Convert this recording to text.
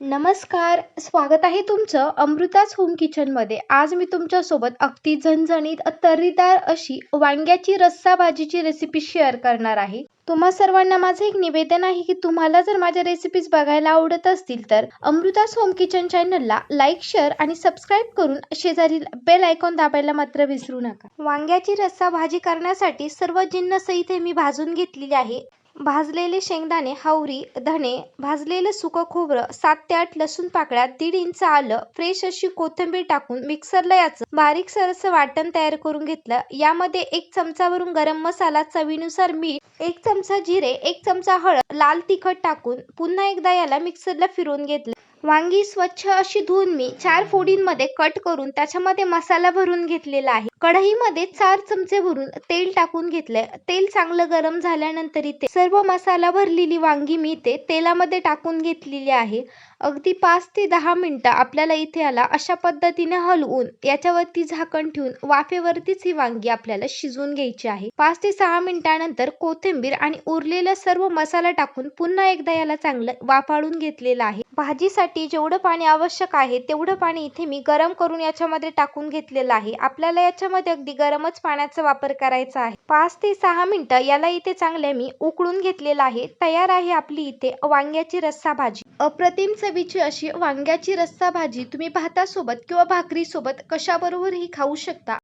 नमस्कार, स्वागत आहे तुमचं अमृताच होम किचनमध्ये. आज मी तुमच्यासोबत अगदी झणझणीत तर्रीदार अशी वांग्याची रस्सा भाजीची रेसिपी शेअर करणार आहे. तुम्हा सर्वांना माझं एक निवेदन आहे की तुम्हाला जर माझ्या रेसिपीज बघायला आवडत असतील तर अमृताच होम किचन चॅनलला लाईक, शेअर आणि सबस्क्राईब करून शेजारील बेल आयकॉन दाबायला मात्र विसरू नका. वांग्याची रस्सा भाजी करण्यासाठी सर्व जिन्नस इथे मी भाजून घेतलेली आहे. भाजलेले शेंगदाणे, हावरी, धणे, भाजलेलं सुकं खोबरं, 7 ते 8 लसूण पाकळ्या, 1.5 इंच आलं, फ्रेश अशी कोथिंबीर टाकून मिक्सरला याचं बारीक सरसं वाटण तयार करून घेतलं. यामध्ये 1 चमचावरून गरम मसाला, चवीनुसार मीठ, 1 चमचा जिरे, 1 चमचा हळद, लाल तिखट टाकून पुन्हा एकदा याला मिक्सरला फिरवून घेतलं. वांगी स्वच्छ अशी धुवून मी 4 फोडींमध्ये कट करून त्याच्यामध्ये मसाला भरून घेतलेला आहे. कढईमध्ये 4 चमचे भरून तेल टाकून घेतलंय. तेल चांगलं गरम झाल्यानंतर इथे सर्व मसाला भरलेली वांगी मी इथे तेलामध्ये टाकून घेतलेली आहे. अगदी 5 ते 10 मिनिटं आपल्याला इथे याला अशा पद्धतीने हलवून याच्यावरती झाकण ठेवून वाफेवरतीच ही वांगी आपल्याला शिजवून घ्यायची आहे. 5 ते 6 मिनिटानंतर कोथिंबीर आणि उरलेला सर्व मसाला टाकून पुन्हा एकदा याला चांगलं वाफाळून घेतलेलं आहे. भाजीसाठी जेवढं पाणी आवश्यक आहे तेवढं पाणी इथे मी गरम करून याच्यामध्ये टाकून घेतलेलं आहे. आपल्याला याच्यामध्ये अगदी गरमच पाण्याचा वापर करायचा आहे. 5 ते 6 मिनिटं याला इथे चांगले मी उकळून घेतलेलं आहे. तयार आहे आपली इथे वांग्याची रस्सा भाजी. अप्रतिम चवीची अशी वांग्याची रस्सा भाजी तुम्ही भातासोबत किंवा भाकरीसोबत कशाबरोबरही खाऊ शकता.